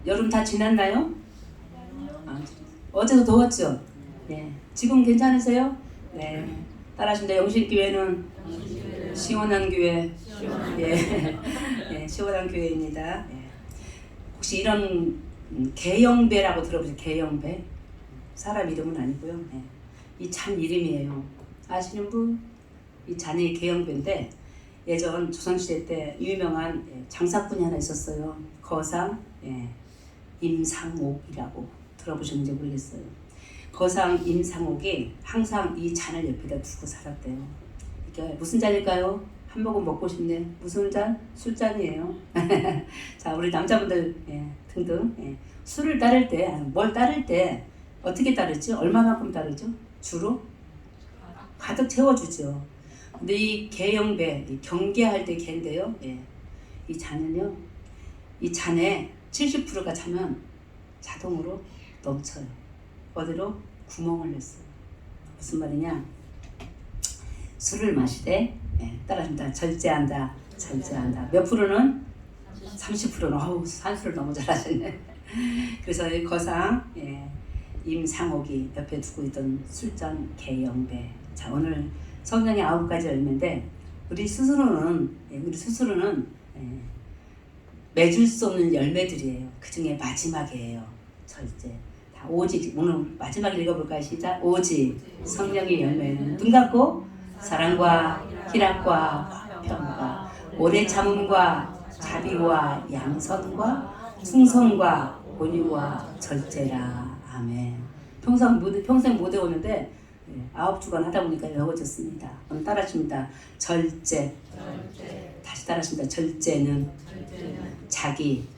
여름 다 지났나요? 아, 어제도 더웠죠? 네. 지금 괜찮으세요? 네. 따라하신다. 영신교회는 시원한 교회. 예. 예, 시원한 교회입니다. 예. 혹시 이런 개영배라고 들어보세요? 개영배? 사람 이름은 아니고요. 예. 이 잔 이름이에요. 아시는 분? 이 잔이 개영배인데 예전 조선시대 때 유명한 장사꾼이 하나 있었어요. 거상 임상옥이라고 들어보셨는지 모르겠어요. 거상 임상옥이 항상 이 잔을 옆에다 두고 살았대요. 이게 무슨 잔일까요? 한 모금 먹고 싶네. 무슨 잔? 술잔이에요. 자, 우리 남자분들 등등 술을 따를 때, 뭘 따를 때 어떻게 따르지? 얼마만큼 따르죠? 주로? 가득 채워주죠. 근데 이 개영배, 경계할 때 개인데요. 이 잔은요, 이 잔에 70%가 차면 자동으로 넘쳐요. 어디로? 구멍을 냈어요. 무슨 말이냐? 술을 마시되 따라준다. 절제한다. 절제한다. 몇 프로는? 30%는 어우 산수를 너무 잘하시네. 그래서 이 거상 임상옥이 옆에 두고 있던 술잔 개영배. 자, 오늘 성령의 9가지 열매인데 우리 스스로는 맺을 수 없는 열매들이에요. 그 중에 마지막이에요. 절제. 다 오직. 오늘 마지막 읽어볼까요? 시작. 오직 성령의 열매는 눈 감고 사랑과 희락과 화평과 오래 참음과 자비와 양선과 충성과 온유와 절제라. 아멘. 평생 못 외우는데 9주간 하다 보니까 외워졌습니다. 오늘 따라하십니다. 절제. 다시 따라하십니다. 절제는 자기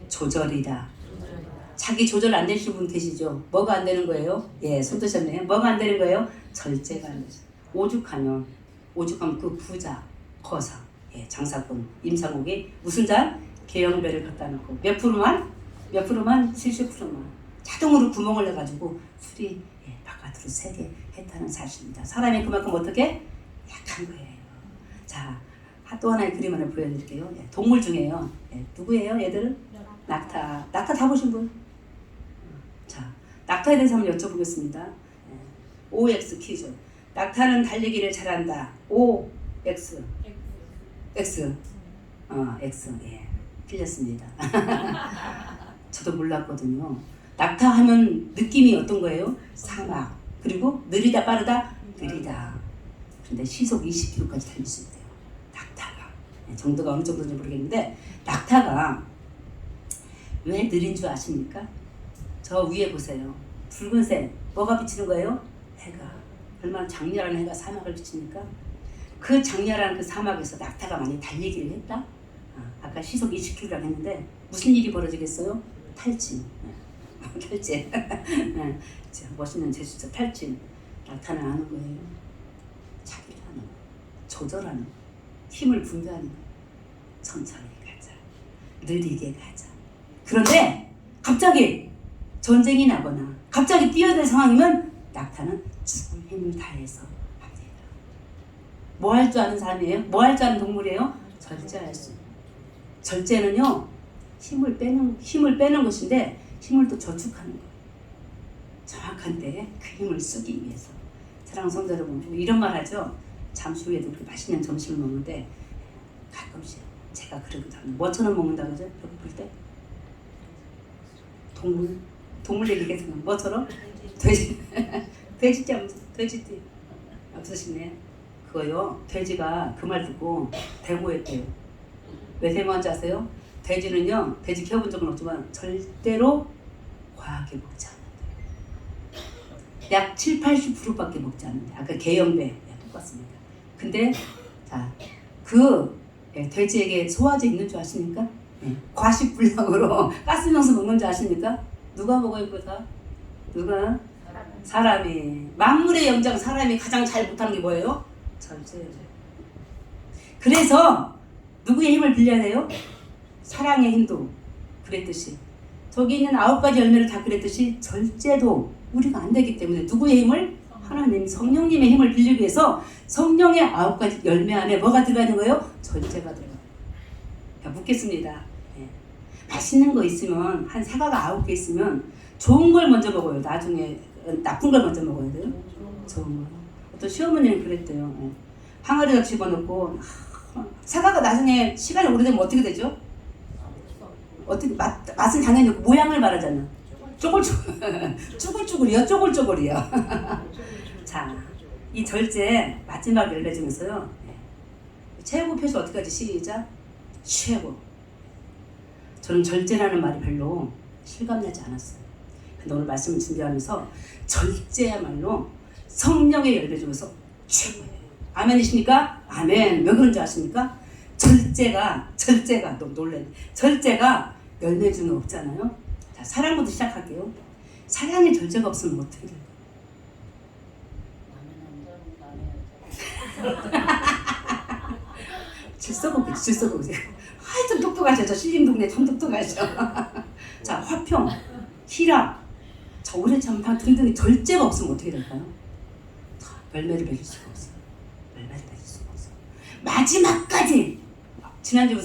조절이다. 자기 조절 안 되시는 분 계시죠? 뭐가 안 되는 거예요? 예, 손 드셨네요. 뭐가 안 되는 거예요? 절제가 안 되죠. 오죽하면 그 부자, 거사, 장사꾼, 임상옥이 무슨 잔? 개영배를 갖다 놓고 몇 프로만? 70%만 자동으로 구멍을 내가지고 술이 바깥으로 새게 했다는 사실입니다. 사람이 그만큼 어떻게? 약한 거예요. 자, 또 하나의 그림 하나 보여드릴게요. 동물 중에요. 누구예요? 얘들은? 낙타. 낙타 다 보신 분? 자, 낙타에 대해서 한번 여쭤보겠습니다. OX 퀴즈. 낙타는 달리기를 잘한다. O, X. X. X. 예. 틀렸습니다. 저도 몰랐거든요. 낙타 하면 느낌이 어떤 거예요? 사막. 그리고 느리다, 빠르다? 느리다. 근데 시속 20km까지 달릴 수 있대요. 낙타가. 정도가 어느 정도인지 모르겠는데 낙타가 왜 느린 줄 아십니까? 저 위에 보세요. 붉은색. 뭐가 비치는 거예요? 해가. 얼마나 장렬한 해가 사막을 비칩니까? 그 장렬한 그 사막에서 낙타가 많이 달리기를 했다? 아까 시속 20km라고 했는데 무슨 일이 벌어지겠어요? 탈진. 탈진. 멋있는 제스처 탈진. 낙타는 아는 거예요. 자기를 하는 거. 조절하는 거. 힘을 분배하는 거. 천천히 가자. 느리게 가자. 그런데 갑자기 전쟁이 나거나 갑자기 뛰어야 될 상황이면 낙타는 죽을 힘을 다해서 합니다. 뭐 할 줄 아는 사람이에요? 뭐 할 줄 아는 동물이에요? 절제할 수 있는. 절제는요, 힘을 빼는 것인데 힘을 또 저축하는 거예요. 정확한 때에 그 힘을 쓰기 위해서. 사랑하는 성도 여러분, 이런 말 하죠. 잠시 후에도 우리 맛있는 점심을 먹는데 가끔씩 제가 그러기도 합니다. 뭐처럼 먹는다 그러죠? 배고플 때? 동물 얘기 계속 뭐처럼? 돼지띠 없으시네. 그거요. 돼지가 그 말 듣고 대모했대요. 왜 대모한지 아세요? 돼지는요, 돼지 키워본 적은 없지만 절대로 과하게 먹지 않는데 약 70-80%밖에 먹지 않는데 아까 개영배 똑같습니다. 근데 자, 그 돼지에게 소화제 있는 줄 아십니까? 과식불량으로 가스면서 먹는 줄 아십니까? 누가 먹어요 그거 다? 누가? 사람이. 만물의 영장 사람이 가장 잘 못하는 게 뭐예요? 절제예요. 그래서 누구의 힘을 빌려야 돼요? 사랑의 힘도 그랬듯이 저기 있는 9가지 열매를 다 그랬듯이 절제도 우리가 안 되기 때문에 누구의 힘을? 하나님 성령님의 힘을 빌리기 위해서 성령의 9가지 열매 안에 뭐가 들어가 있는 거예요? 절제가 들어가요. 묻겠습니다. 맛있는 거 있으면 한 사과가 9개 있으면 좋은 걸 먼저 먹어요. 나중에 나쁜 걸 먼저 먹어야 돼요. 좋은 거. 어떤 시어머니는 그랬대요. 예. 항아리에 집어넣고 사과가 나중에 시간이 오래되면 어떻게 되죠? 어떻게 맛은 당연히 모양을 말하잖아. 쭈글쭈글이요, 쪼글쪼글이요. 자, 이 절제 마지막 열매 중에서요. 최고 표시 어떻게 하지? 시작. 최고. 저는 절제라는 말이 별로 실감나지 않았어요. 근데 오늘 말씀을 준비하면서 절제야말로 성령의 열매 중에서 최고예요. 아멘이십니까? 아멘. 왜 그런지 아십니까? 절제가 너무 놀랐네. 절제가 열매 중에 없잖아요. 자, 사랑부터 시작할게요. 사랑에 절제가 없으면 어떻게 돼요? 질서고기. 하여튼 똑똑하죠. 저 신림동네 참 똑똑하죠. 자, 화평, 희락, 저 오래 참다 등등의 절제가 없으면 어떻게 될까요? 열매를 맺을 수가 없어요. 마지막까지 지난주에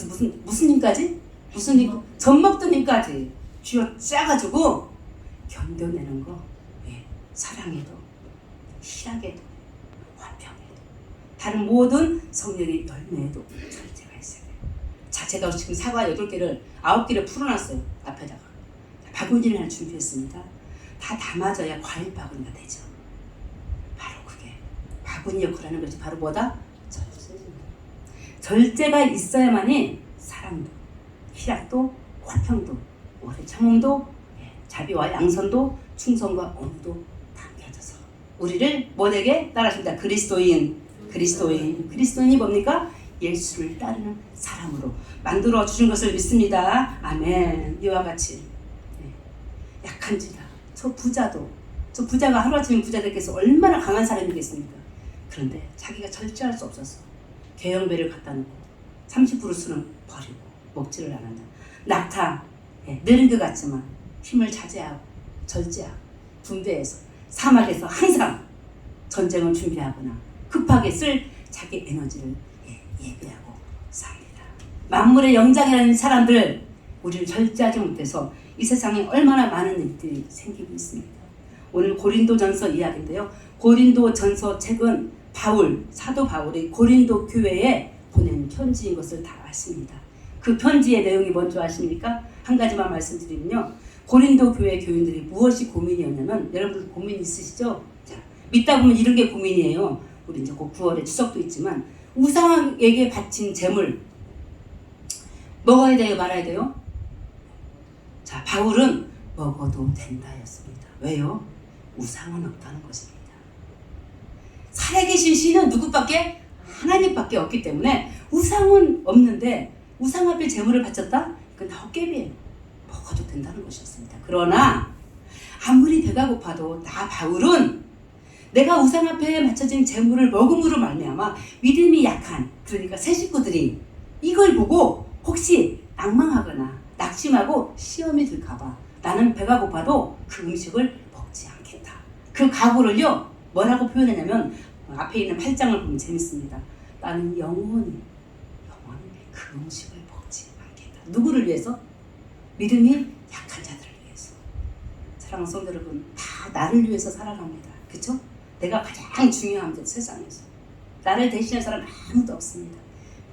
무슨 님까지? 무슨 님? 젖먹던 님까지 쥐어 짜가지고 견뎌내는 거. 예, 사랑에도 희락에도 화평에도 다른 모든 성령의 열매에도 절제가 있어요. 자, 제가 지금 사과 8개를 9개를 풀어놨어요. 앞에다가 바구니를 하나 준비했습니다. 다 담아져야 과일 바구니가 되죠. 바로 그게 바구니 역할을 하는 것이 바로 뭐다? 절제가 있어야만이 사랑도, 희락도, 화평도, 오래 참음도, 자비와 양선도, 충성과 온유도 담겨져서 우리를 뭐에게 따라십니다. 그리스도인이 뭡니까? 예수를 따르는 사람으로 만들어 주신 것을 믿습니다. 아멘. 이와 같이 약한 자다. 저 부자가 하루아침에 부자 됐겠어. 얼마나 강한 사람이겠습니까? 그런데 자기가 절제할 수 없어서 개영배를 갖다 놓고 30%수는 버리고 먹지를 않는다. 낙타, 느린 것 같지만 힘을 자제하고 절제하고 군대에서 사막에서 항상 전쟁을 준비하거나 급하게 쓸 자기 에너지를 예배하고 삽니다. 만물의 영장이라는 사람들, 우리를 절제하지 못해서 이 세상에 얼마나 많은 일들이 생기고 있습니다. 오늘 고린도전서 이야기인데요. 고린도전서 책은 사도 바울이 고린도 교회에 보낸 편지인 것을 다 아십니다. 그 편지의 내용이 뭔지 아십니까? 한 가지만 말씀드리면요. 고린도 교회 교인들이 무엇이 고민이었냐면, 여러분 고민 있으시죠? 자, 믿다 보면 이런 게 고민이에요. 우리 이제 곧 9월에 추석도 있지만 우상에게 바친 재물 먹어야 돼요, 말아야 돼요? 자, 바울은 먹어도 된다였습니다. 왜요? 우상은 없다는 것입니다. 살아계신 신은 누구밖에? 하나님밖에 없기 때문에 우상은 없는데 우상 앞에 재물을 바쳤다? 그건 헛개비예요. 먹어도 된다는 것이었습니다. 그러나 아무리 배가 고파도 나 바울은 내가 우상 앞에 바쳐진 재물을 먹음으로 말미암아 믿음이 약한, 그러니까 새 식구들이 이걸 보고 혹시 낭망하거나 낙심하고 시험이 들까봐 나는 배가 고파도 그 음식을 먹지 않겠다. 그 각오를요 뭐라고 표현했냐면, 앞에 있는 8장을 보면 재밌습니다. 나는 영원히 그 음식을 먹지 않겠다. 누구를 위해서? 믿음이 약한 자들을 위해서. 사랑하는 성도 여러분, 다 나를 위해서 살아갑니다. 그렇죠? 내가 가장 중요합니다. 세상에서 나를 대신할 사람 아무도 없습니다.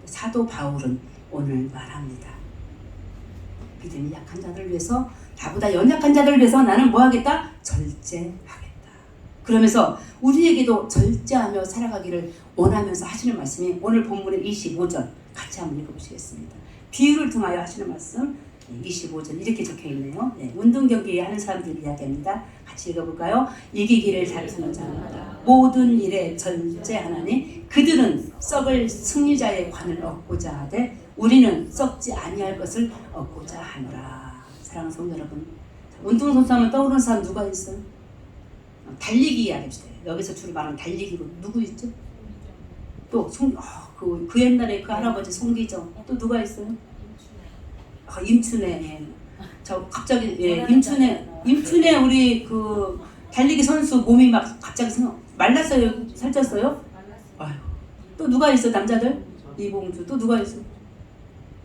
사도 바울은 오늘 말합니다. 믿음이 약한 자들을 위해서, 나보다 연약한 자들을 위해서 나는 뭐 하겠다? 절제하겠다. 그러면서 우리에게도 절제하며 살아가기를 원하면서 하시는 말씀이 오늘 본문의 25절 같이 한번 읽어보시겠습니다. 비유를 통하여 하시는 말씀 25절 이렇게 적혀있네요. 운동 경기 하는 사람들 이야기합니다. 같이 읽어볼까요? 이기기를 잘하는 자마다 모든 일에 절제하나니 그들은 썩을 승리자의 관을 얻고자 하되 우리는 썩지 아니할 것을 얻고자 하노라. 사랑하는 성도 여러분, 운동선수 하면 떠오르는 사람 누가 있어요? 달리기 이야기합시다. 여기서 주로 말하는 달리기로 누구 있죠? 또 그 옛날에 그 할아버지 송기정. 또 누가 있어요? 임춘애. 저 갑자기 임춘애 우리 그 달리기 선수 몸이 막 갑자기 말랐어요? 살쪘어요? 아유. 또 누가 있어? 남자들? 이봉주. 또 누가 있어?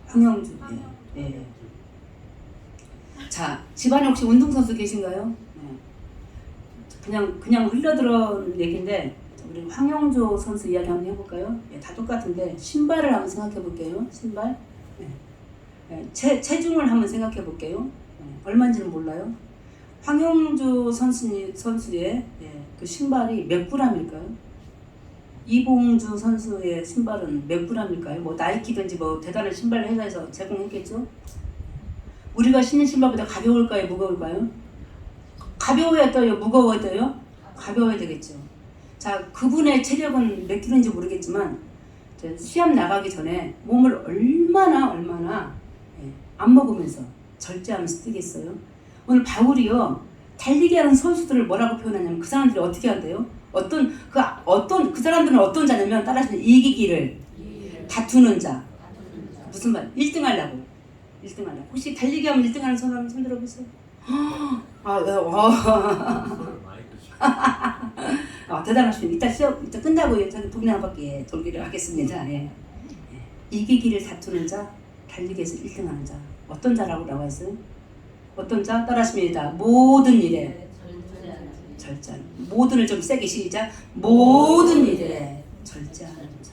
황영주. 자, 집안에 혹시 운동선수 계신가요? 네. 그냥 흘러들어온 얘기인데 우리 황영조 선수 이야기 한번 해볼까요? 예, 다 똑같은데 신발을 한번 생각해 볼게요. 신발. 예. 예, 체중을 한번 생각해 볼게요. 예, 얼마인지는 몰라요. 황영조 선수의 예, 그 신발이 몇 g일까요? 이봉주 선수의 신발은 몇 g일까요? 뭐 나이키든지 뭐 대단한 신발 회사에서 제공했겠죠? 우리가 신는 신발보다 가벼울까요? 무거울까요? 가벼워야 떠요? 무거워야 떠요? 가벼워야 되겠죠. 자, 그분의 체력은 몇 킬로인지 모르겠지만 시합 나가기 전에 몸을 얼마나 예, 안 먹으면서 절제하면서 뛰겠어요. 오늘 바울이요 달리기 하는 선수들을 뭐라고 표현하냐면 그 사람들이 어떻게 한대요? 그 사람들은 어떤 자냐면 따라서 이기기를 다투는 자. 무슨 말? 1등 하려고. 혹시 달리기 하면 1등 하는 사람 손 들어보세요. 대단하십니다. 이따 끝나고 동네 한 바퀴 돌기를 하겠습니다. 예. 이기기를 다투는 자, 달리기에서 1등 하는 자. 어떤 자라고 나와 있어요? 어떤 자? 따라하십니다. 모든 일에 절제하는. 모든을 좀 세게 시작. 모든 일에 절제하는 자.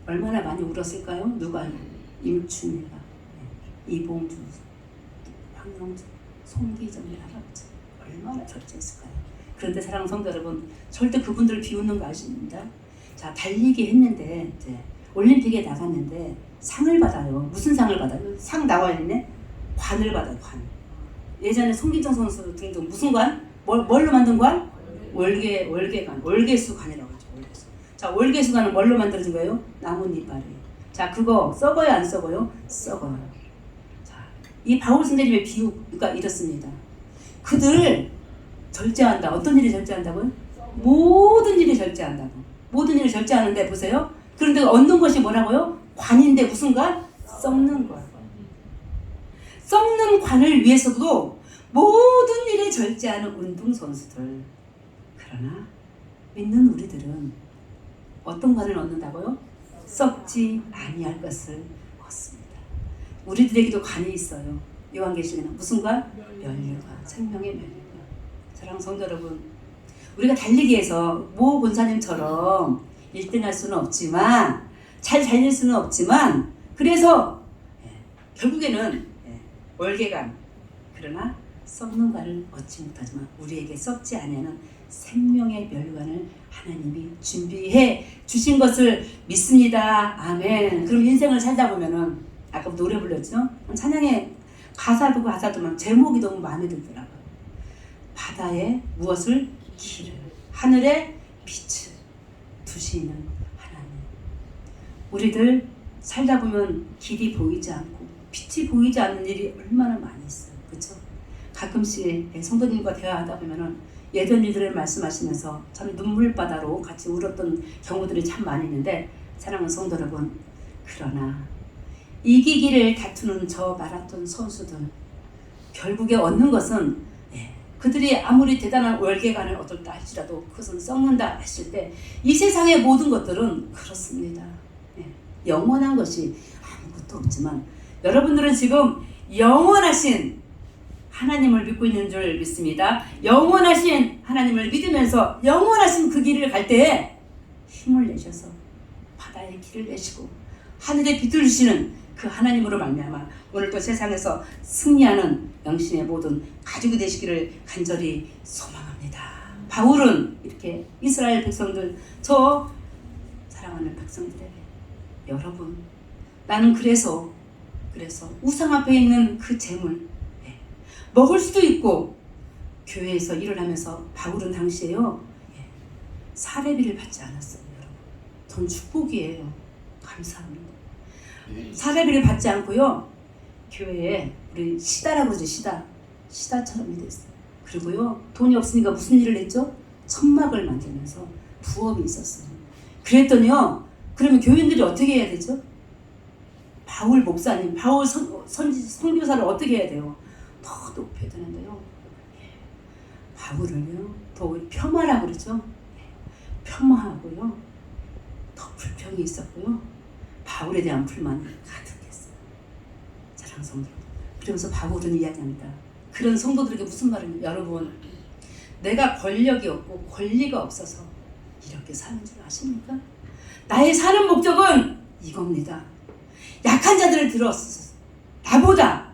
얼마나 많이 울었을까요? 누가? 임춘희가, 이봉주, 황영주, 송기정의 할아버지 얼마나 절제했을까요? 그런데 사랑하는 성도 여러분, 절대 그분들을 비웃는 거 아십니다. 자, 달리기 했는데 이제 올림픽에 나갔는데 상을 받아요. 무슨 상을 받아요? 상 나와 있네. 관을 받아요. 관. 예전에 송기정 선수 등등 무슨 관? 뭘로 만든 관? 월계관. 월계수관이라고 하죠. 월계수. 자, 월계수관은 뭘로 만들어진 거예요? 나뭇잎알이에요. 자, 그거 썩어요, 안 썩어요? 썩어요. 자, 이 바울 선생님의 비유가 이렇습니다. 그들 절제한다. 어떤 일이 절제한다고요? 모든 일이 절제한다고. 모든 일을 절제하는데 보세요. 그런데 얻는 것이 뭐라고요? 관인데 무슨 관? 썩는 관. 썩는 관을 위해서도 모든 일에 절제하는 운동선수들. 그러나 믿는 우리들은 어떤 관을 얻는다고요? 썩지 아니할 것을 얻습니다. 우리들에게도 관이 있어요. 요한계시록에는 무슨 관? 면류관. 생명의 면류관. 사랑하는 성도 여러분, 우리가 달리기에서 모 권사님처럼 1등할 수는 없지만 잘 달릴 수는 없지만 그래서 결국에는 월계관, 그러나 썩는 관을 얻지 못하지만 우리에게 썩지 아니하는 생명의 멸관을 하나님이 준비해 주신 것을 믿습니다. 아멘. 그럼 인생을 살다 보면은 아까 노래 불렀죠? 찬양의 가사도만 제목이 너무 마음에 들더라고요. 바다에 무엇을? 길을, 하늘에 빛을 두시는 하나님. 우리들 살다 보면 길이 보이지 않고 빛이 보이지 않는 일이 얼마나 많이 있어요. 그렇죠? 가끔씩 성도님과 대화하다 보면은 예전 일들을 말씀하시면서 참 눈물바다로 같이 울었던 경우들이 참 많이 있는데 사랑하는 성도 여러분, 그러나 이기기를 다투는 저 마라톤 선수들 결국에 얻는 것은 그들이 아무리 대단한 월계관을 얻었다 할지라도 그것은 썩는다 했을 때 이 세상의 모든 것들은 그렇습니다. 영원한 것이 아무것도 없지만 여러분들은 지금 영원하신 하나님을 믿고 있는 줄 믿습니다. 영원하신 하나님을 믿으면서 영원하신 그 길을 갈 때에 힘을 내셔서 바다에 길을 내시고 하늘에 빛을 주시는 그 하나님으로 말미암아 오늘 또 세상에서 승리하는 영신의 모든 가족이 되시기를 간절히 소망합니다. 바울은 이렇게 이스라엘 백성들, 저 사랑하는 백성들에게 여러분, 나는 그래서 우상 앞에 있는 그 재물 먹을 수도 있고 교회에서 일을 하면서 바울은 당시에요 사례비를 받지 않았어요. 여러분, 전 축복이에요. 감사합니다. 사례비를 받지 않고요 교회에 우리 시다라고 그러죠. 시다처럼 됐어요. 그리고요 돈이 없으니까 무슨 일을 했죠? 천막을 만들면서 부업이 있었어요. 그랬더니요 그러면 교인들이 어떻게 해야 되죠? 바울 목사님, 바울 선교사를 어떻게 해야 돼요? 더 높여야 되는데요. 바울을요 더 폄하라고 그러죠. 폄하하고요 더 불평이 있었고요. 바울에 대한 불만이 가득했어요. 사랑하는 성도. 그러면서 바울은 이야기합니다. 그런 성도들에게 무슨 말입니까? 여러분, 내가 권력이 없고 권리가 없어서 이렇게 사는 줄 아십니까? 나의 사는 목적은 이겁니다. 약한 자들을 들어서 나보다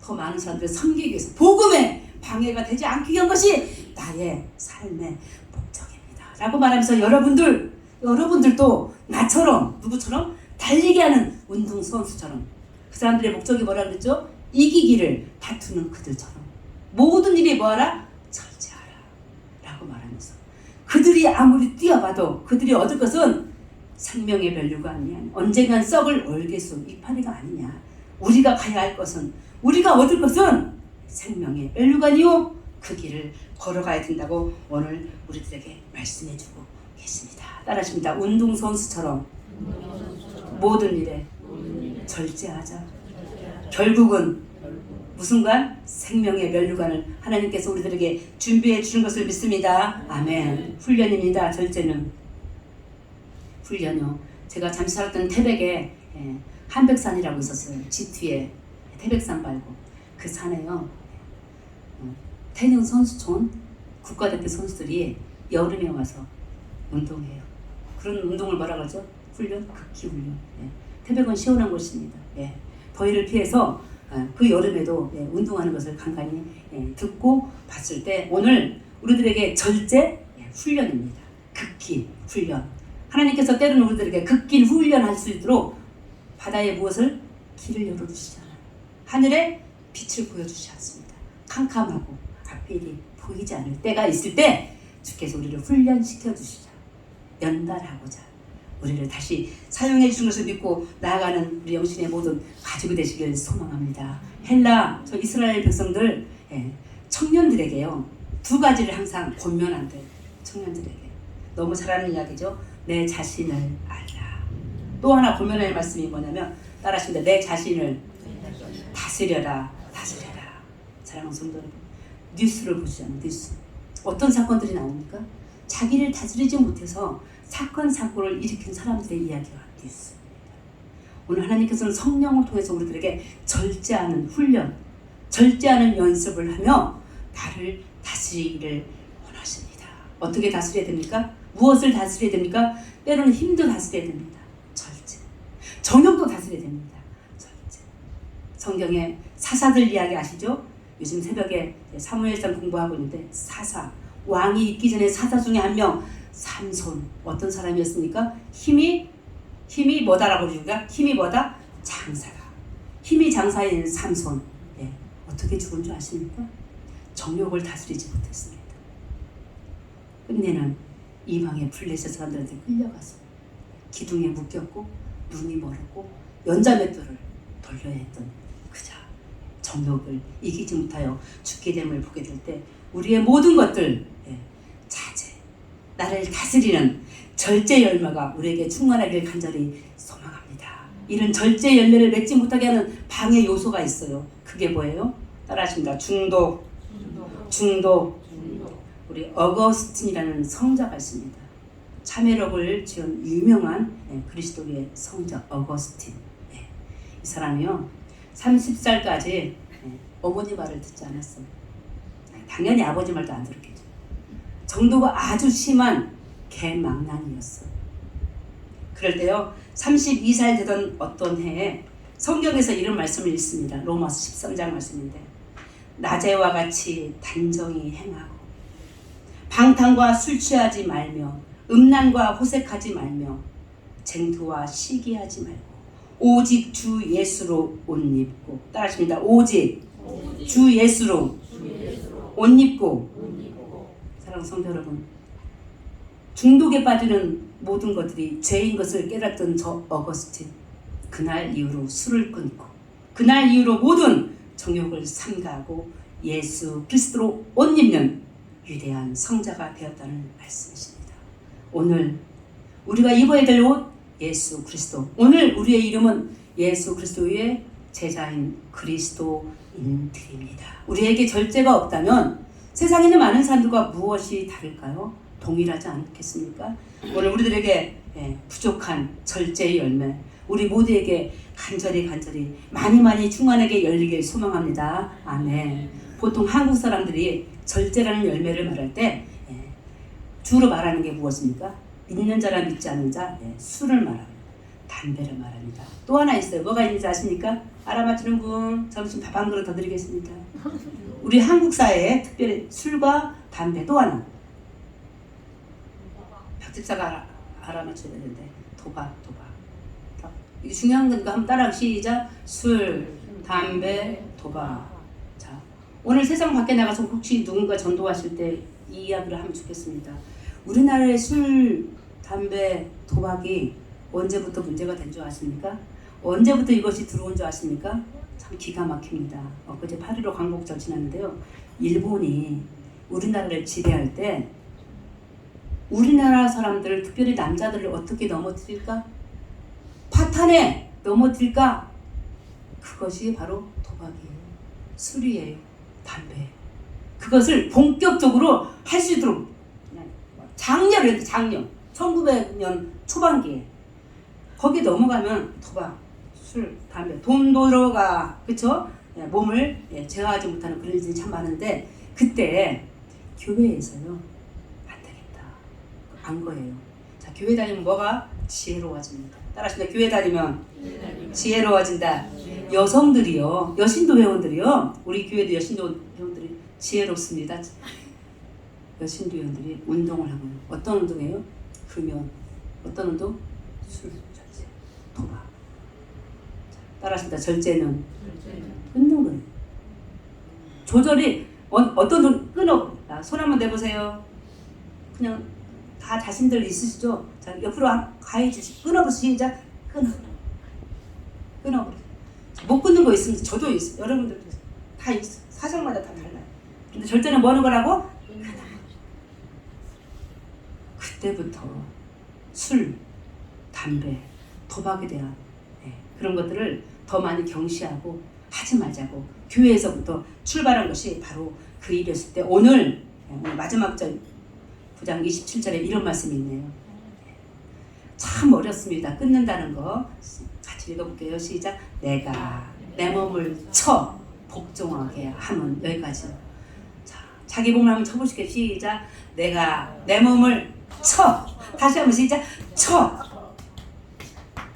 더 많은 사람들을 섬기기 위해서 복음에 방해가 되지 않기 위한 것이 나의 삶의 목적입니다. 라고 말하면서 여러분들도 나처럼, 누구처럼? 달리게 하는 운동선수처럼, 그 사람들의 목적이 뭐라 그랬죠? 이기기를 다투는 그들처럼 모든 일이 뭐하라? 절제하라 라고 말하면서, 그들이 아무리 뛰어봐도 그들이 얻을 것은 생명의 밸류가 아니야. 언젠간 썩을 얼개수 이파리가 아니냐. 우리가 가야 할 것은, 우리가 얻을 것은 생명의 밸류가 아니요 그 길을 걸어가야 된다고 오늘 우리들에게 말씀해주고 계십니다. 따라하십니다. 운동선수처럼 모든 일에 절제하자. 결국은 무슨 관? 생명의 멸류관을 하나님께서 우리들에게 준비해 주는 것을 믿습니다. 아멘. 훈련입니다. 절제는 훈련이요. 제가 잠시 살았던 태백에 한백산이라고 있었어요. G2에 태백산 말고 그 산에요. 태릉 선수촌 국가대표 선수들이 여름에 와서 운동해요. 그런 운동을 뭐라 그러죠? 훈련? 극기 훈련. 태백은 시원한 곳입니다. 더위를 피해서 그 여름에도 운동하는 것을 간간히 듣고 봤을 때 오늘 우리들에게 절제 훈련입니다. 극기 훈련. 하나님께서 때로는 우리들에게 극기 훈련할 수 있도록 바다에 무엇을? 길을 열어주시잖아요. 하늘에 빛을 보여주시지 않습니다. 캄캄하고 앞길이 보이지 않을 때가 있을 때 주께서 우리를 훈련시켜 주시죠. 연달하고자 우리를 다시 사용해 주신 것을 믿고 나아가는 우리 영신의 모든 가족이 되시길 소망합니다. 헬라 저 이스라엘 백성들 청년들에게요 두 가지를 항상 권면한대. 청년들에게 너무 잘하는 이야기죠. 내 자신을 알라. 또 하나 권면할 말씀이 뭐냐면 따라하십니다. 내 자신을 다스려라. 사랑하는 성도 여러분, 뉴스를 보시잖아요. 뉴스 어떤 사건들이 나옵니까? 자기를 다스리지 못해서 사건을 일으킨 사람들의 이야기가 뉴스입니다. 오늘 하나님께서는 성령을 통해서 우리들에게 절제하는 훈련, 절제하는 연습을 하며 나를 다스리기를 원하십니다. 어떻게 다스려야 됩니까? 무엇을 다스려야 됩니까? 때로는 힘도 다스려야 됩니다. 절제. 정욕도 다스려야 됩니다. 절제. 성경에 사사들 이야기 아시죠? 요즘 새벽에 사무엘상 공부하고 있는데 사사, 왕이 있기 전에 사사 중에 한 명 삼손. 어떤 사람이었습니까? 힘이 뭐다라고 그러니까 힘이 뭐다? 장사다. 힘이 장사인 삼손. 어떻게 죽은 줄 아십니까? 정욕을 다스리지 못했습니다. 끝내는 이방의 블레셋 사람들한테 끌려가서 기둥에 묶였고 눈이 멀었고 연자맷돌을 돌려야 했던 그자. 정욕을 이기지 못하여 죽게 됨을 보게 될 때 우리의 모든 것들 자제, 나를 다스리는 절제 열매가 우리에게 충만하길 간절히 소망합니다. 이런 절제 열매를 맺지 못하게 하는 방해 요소가 있어요. 그게 뭐예요? 따라하십니다. 중독. 우리 어거스틴이라는 성자가 있습니다. 참회록을 지은 유명한 그리스도의 성자 어거스틴. 이 사람이요 30살까지 어머니 말을 듣지 않았어요. 당연히 아버지 말도 안 들었겠죠. 정도가 아주 심한 개망난이었어요. 그럴 때요 32살 되던 어떤 해에 성경에서 이런 말씀을 읽습니다. 로마서 13장 말씀인데 낮에와 같이 단정히 행하고 방탕과 술 취하지 말며 음란과 호색하지 말며 쟁투와 시기하지 말고 오직 주 예수로 옷 입고 따라하십니다. 오직 주 예수로 옷 입고. 사랑하는 성도 여러분, 중독에 빠지는 모든 것들이 죄인 것을 깨닫던 저 어거스틴, 그날 이후로 술을 끊고 그날 이후로 모든 정욕을 삼가하고 예수 그리스도로 옷 입는 위대한 성자가 되었다는 말씀이십니다. 오늘 우리가 입어야 될 옷 예수 그리스도. 오늘 우리의 이름은 예수 그리스도의 제자인 그리스도인들입니다. 우리에게 절제가 없다면 세상에 있는 많은 사람들과 무엇이 다를까요? 동일하지 않겠습니까? 오늘 우리들에게 부족한 절제의 열매, 우리 모두에게 간절히 많이 충만하게 열리길 소망합니다. 아멘. 보통 한국 사람들이 절제라는 열매를 말할 때 주로 말하는 게 무엇입니까? 믿는 자라 믿지 않는 자, 술을 말합니다. 담배를 말합니다. 또 하나 있어요. 뭐가 있는지 아십니까? 알아맞히는 분 점심 밥 한 그릇 더 드리겠습니다. 우리 한국 사회에 특별히 술과 담배, 또 하나 박집사가 알아맞혀야 되는데 도박. 이게 중요한 거니까 한번 따라하고 시작. 술, 담배, 도박. 자, 오늘 세상 밖에 나가서 혹시 누군가 전도하실 때 이 이야기를 하면 좋겠습니다. 우리나라의 술, 담배, 도박이 언제부터 문제가 된 줄 아십니까? 언제부터 이것이 들어온 줄 아십니까? 참 기가 막힙니다. 엊그제 8.15 광복절 지났는데요. 일본이 우리나라를 지배할 때 우리나라 사람들, 특별히 남자들을 어떻게 넘어뜨릴까? 파탄에 넘어뜨릴까? 그것이 바로 도박이에요. 술이에요. 담배예요. 그것을 본격적으로 할 수 있도록 작년에 1900년 초반기에 거기 넘어가면 도박, 술, 담배, 돈 들어가, 그쵸? 몸을 제어하지 못하는 그런 일들이 참 많은데 그때 교회에서요 안 되겠다 안 거예요. 자, 교회 다니면 뭐가 지혜로워집니다. 따라하십니다. 교회 다니면 지혜로워진다. 여성들이요, 여신도 회원들이요, 우리 교회도 여신도 회원들이 지혜롭습니다. 여신도 회원들이 운동을 하고요. 어떤 운동이에요? 금연. 어떤 운동? 술, 절제, 도박. 따라하십니다. 절제는 끊는 거예요. 조절이 어떤 돈 끊어. 손 한번 내보세요. 그냥 다 자신들 있으시죠? 자, 옆으로 가해 주시. 끊어보세요. 시작. 끊어버려. 못 끊는 거 있으면 저도 있어요. 여러분들도 다 있어. 사정마다 다 달라요. 근데 절제는 뭐 하는 거라고? 그때부터 술, 담배, 도박에 대한 그런 것들을 더 많이 경시하고 하지 말자고 교회에서부터 출발한 것이 바로 그 일이었을 때 오늘 마지막 절 9장 27절에 이런 말씀이 있네요. 참 어렵습니다. 끊는다는 거. 같이 읽어볼게요. 시작. 내가 내 몸을 쳐 복종하게 하면 여기까지. 자, 자기 몸을 한번 쳐보실게요. 시작. 내가 내 몸을 쳐. 다시 한번 시작. 쳐.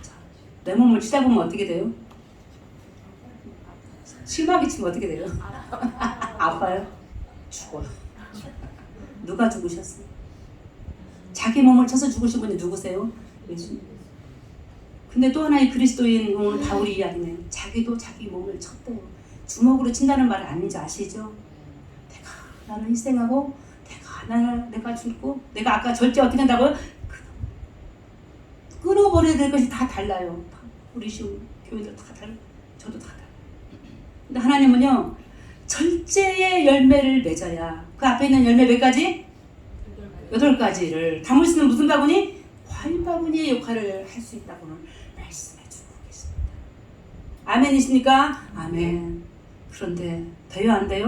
자, 내 몸을 치다 보면 어떻게 돼요? 심하게 치면 어떻게 돼요? 아파요? 죽어요. 누가 죽으셨어요? 자기 몸을 쳐서 죽으신 분이 누구세요? 예수님. 근데 또 하나의 그리스도인 오늘 바울이 이야기네요. 자기도 자기 몸을 쳤대요. 주먹으로 친다는 말은 아닌지 아시죠? 내가 나를 희생하고 내가 죽고 내가 아까 절제 어떻게 한다고요? 끊어버려야 될 것이 다 달라요. 우리 교회들 다 달라요. 저도 다 달라요. 근데 하나님은요 절제의 열매를 맺어야 그 앞에 있는 열매 몇 가지? 8가지를 담을 수 있는 무슨 바구니? 과일 바구니의 역할을 할 수 있다고는 말씀해 주고 계십니다. 아멘이십니까? 아멘. 그런데 돼요 안 돼요?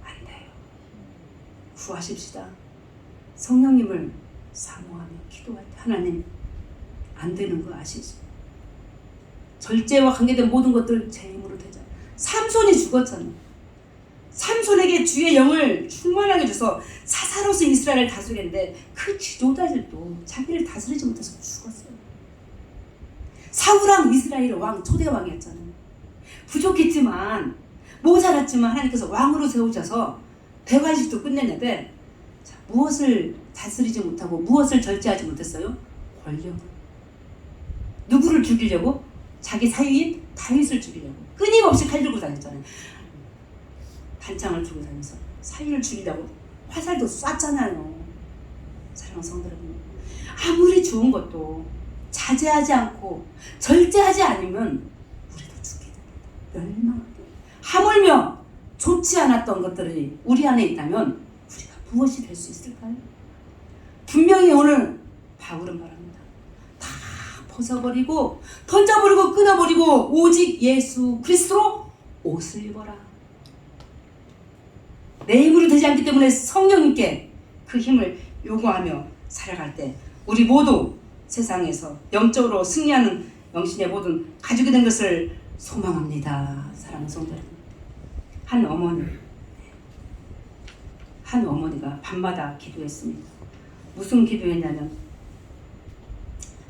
안 돼요. 구하십시다. 성령님을 사모하며 기도할 때 하나님 안 되는 거 아시죠? 절제와 관계된 모든 것들 제 힘으로 되잖아요. 삼손이 죽었잖아요. 삼손에게 주의 영을 충만하게 줘서 사사로서 이스라엘을 다스리는데 그 지도자들도 자기를 다스리지 못해서 죽었어요. 사울왕 이스라엘의 왕, 초대 왕이었잖아요. 부족했지만 모자랐지만 하나님께서 왕으로 세우셔서 대관식도 끝냈는데 자, 무엇을 다스리지 못하고 무엇을 절제하지 못했어요? 권력을. 누구를 죽이려고? 자기 사위인 다윗을 죽이려고 끊임없이 칼 들고 다녔잖아요. 단창을 들고 다니면서 사위를 죽이려고 화살도 쐈잖아요. 사랑하는 성도 여러분, 아무리 좋은 것도 자제하지 않고 절제하지 않으면 우리도 죽게 됩니다. 멸망하게. 하물며 좋지 않았던 것들이 우리 안에 있다면 우리가 무엇이 될 수 있을까요? 분명히 오늘 바울은 말합니다. 다 벗어버리고 던져버리고 끊어버리고 오직 예수 그리스도로 옷을 입어라. 내 힘으로 되지 않기 때문에 성령님께 그 힘을 요구하며 살아갈 때 우리 모두 세상에서 영적으로 승리하는 영신의 모든 가족이 된 것을 소망합니다. 사랑하는 성도 여러분, 한 어머니가 밤마다 기도했습니다. 무슨 기도했냐면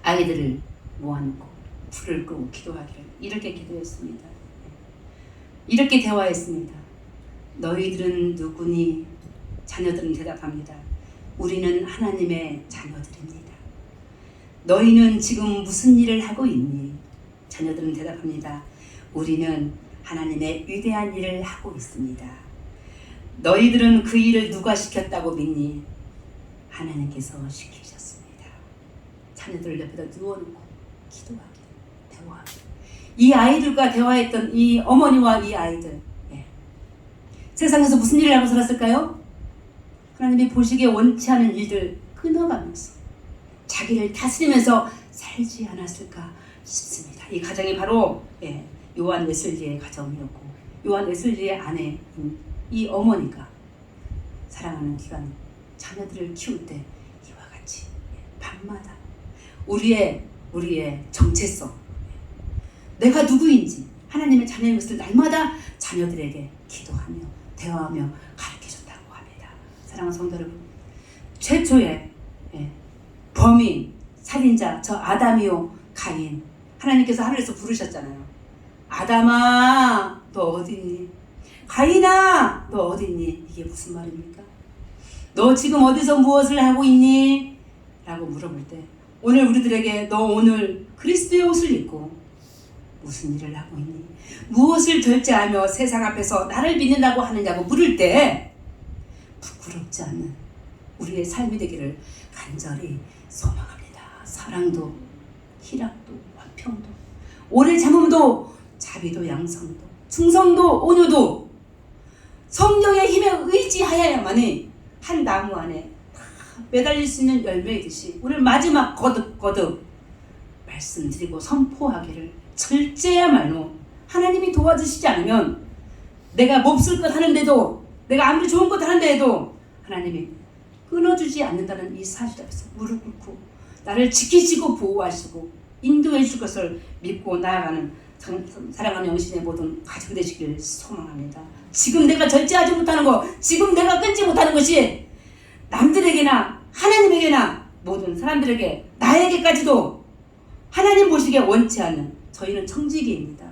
아이들을 모아놓고 불을 끄고 기도하기를 이렇게 기도했습니다. 이렇게 대화했습니다. 너희들은 누구니? 자녀들은 대답합니다. 우리는 하나님의 자녀들입니다. 너희는 지금 무슨 일을 하고 있니? 자녀들은 대답합니다. 우리는 하나님의 위대한 일을 하고 있습니다. 너희들은 그 일을 누가 시켰다고 믿니? 하나님께서 시키셨습니다. 자녀들 옆에다 누워놓고 기도하기, 대화하기. 이 아이들과 대화했던 이 어머니와 이 아이들, 세상에서 무슨 일을 하고 살았을까요? 하나님이 보시기에 원치 않은 일들 끊어가면서 자기를 다스리면서 살지 않았을까 싶습니다. 이 가정이 바로 요한 웨슬리의 가정이었고, 요한 웨슬리의 아내인 이 어머니가 사랑하는 기간 자녀들을 키울 때 이와 같이 밤마다 우리의 정체성, 내가 누구인지 하나님의 자녀인 것을 날마다 자녀들에게 기도하며 대화하며 가르쳐줬다고 합니다. 사랑하는 성도 여러분, 최초의 범인, 살인자 저 아담이요 가인, 하나님께서 하늘에서 부르셨잖아요. 아담아 너 어딨니? 가인아 너 어딨니? 이게 무슨 말입니까? 너 지금 어디서 무엇을 하고 있니? 라고 물어볼 때 오늘 우리들에게 너 오늘 그리스도의 옷을 입고 무슨 일을 하고 있니? 무엇을 결제하며 세상 앞에서 나를 믿는다고 하느냐고 물을 때 부끄럽지 않는 우리의 삶이 되기를 간절히 소망합니다. 사랑도 희락도 화평도 오래 참음도 자비도 양성도 충성도 온유도 성령의 힘에 의지하여야만이 한 나무 안에 매달릴 수 있는 열매이듯이 오늘 마지막 거듭 말씀드리고 선포하기를 절제야말로 하나님이 도와주시지 않으면 내가 몹쓸 것 하는데도 내가 아무리 좋은 것 하는데도 하나님이 끊어주지 않는다는 이 사실 앞에서 무릎 꿇고 나를 지키시고 보호하시고 인도해 줄 것을 믿고 나아가는 사랑하는 영신의 모든 가족 되시길 소망합니다. 지금 내가 절제하지 못하는 거, 지금 내가 끊지 못하는 것이 남들에게나 하나님에게나 모든 사람들에게 나에게까지도 하나님 보시기에 원치 않는 저희는 청지기입니다.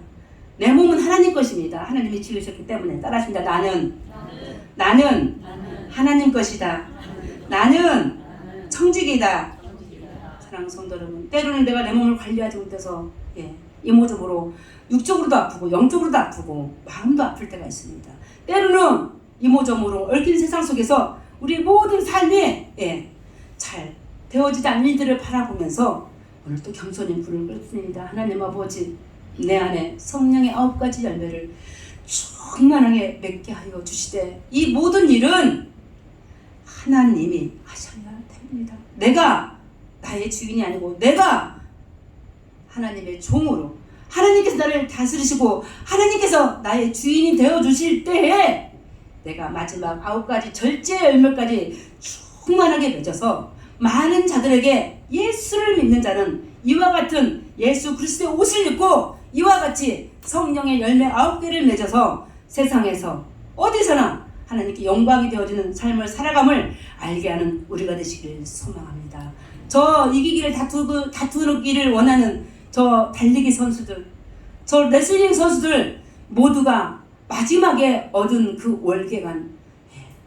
내 몸은 하나님 것입니다. 하나님이 지으셨기 때문에 따라하십니다. 나는 하나님 것이다. 나는 청지기다. 사랑하는 성도 여러분, 때로는 내가 내 몸을 관리하지 못해서 이모저모로 육적으로도 아프고 영적으로도 아프고 마음도 아플 때가 있습니다. 때로는 이모저모로 얽힌 세상 속에서 우리 모든 삶에 잘 되어지지 않는 일들을 바라보면서 오늘 또 겸손히 불을 껐습니다. 하나님 아버지, 내 안에 성령의 9가지 열매를 충만하게 맺게 하여 주시되 이 모든 일은 하나님이 하셔야 됩니다. 내가 나의 주인이 아니고 내가 하나님의 종으로 하나님께서 나를 다스리시고 하나님께서 나의 주인이 되어주실 때에 내가 마지막 9가지 절제 열매까지 충만하게 맺어서 많은 자들에게 예수를 믿는 자는 이와 같은 예수 그리스도의 옷을 입고 이와 같이 성령의 열매 9개를 맺어서 세상에서 어디서나 하나님께 영광이 되어지는 삶을 살아감을 알게 하는 우리가 되시길 소망합니다. 저 이기기를 다투기를 원하는 저 달리기 선수들, 저 레슬링 선수들 모두가 마지막에 얻은 그 월계관,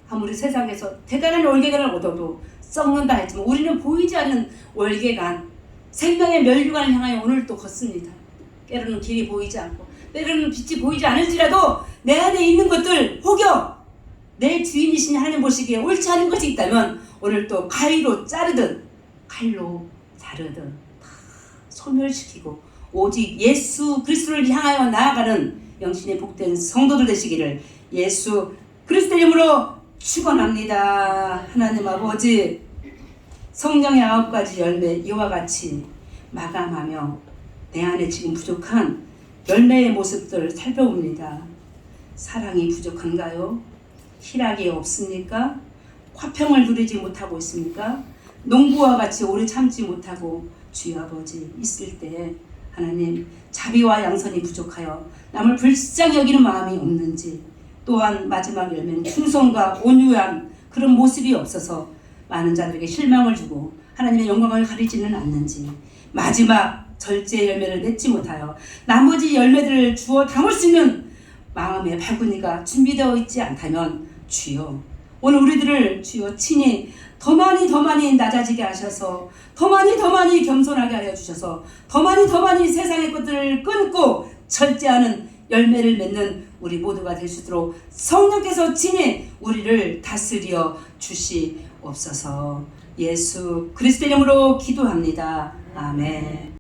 아무리 세상에서 대단한 월계관을 얻어도 썩는다 했지만 우리는 보이지 않는 월계관, 생명의 멸류관을 향하여 오늘 또 걷습니다. 때로는 길이 보이지 않고 때로는 빛이 보이지 않을지라도 내 안에 있는 것들 혹여 내 주인이신 하나님 보시기에 옳지 않은 것이 있다면 오늘 또 가위로 자르듯 칼로 자르듯 다 소멸시키고 오직 예수 그리스도를 향하여 나아가는 영신의 복된 성도들 되시기를 예수 그리스도 이름으로 축원합니다. 하나님 아버지, 성령의 9가지 열매 이와 같이 마감하며 내 안에 지금 부족한 열매의 모습들을 살펴봅니다. 사랑이 부족한가요? 희락이 없습니까? 화평을 누리지 못하고 있습니까? 농부와 같이 오래 참지 못하고 주여 아버지 있을 때 하나님 자비와 양선이 부족하여 남을 불쌍히 여기는 마음이 없는지, 또한 마지막 열매는 충성과 온유한 그런 모습이 없어서 많은 자들에게 실망을 주고 하나님의 영광을 가리지는 않는지, 마지막 절제 열매를 맺지 못하여 나머지 열매들을 주어 담을 수 있는 마음의 발구니가 준비되어 있지 않다면 주여, 오늘 우리들을 주여 친히 더 많이 낮아지게 하셔서 더 많이 겸손하게 하여 주셔서 더 많이 세상의 것들을 끊고 절제하는 열매를 맺는 우리 모두가 될 수 있도록 성령께서 친히 우리를 다스려 주시옵소서. 예수 그리스도의 이름으로 기도합니다. 아멘.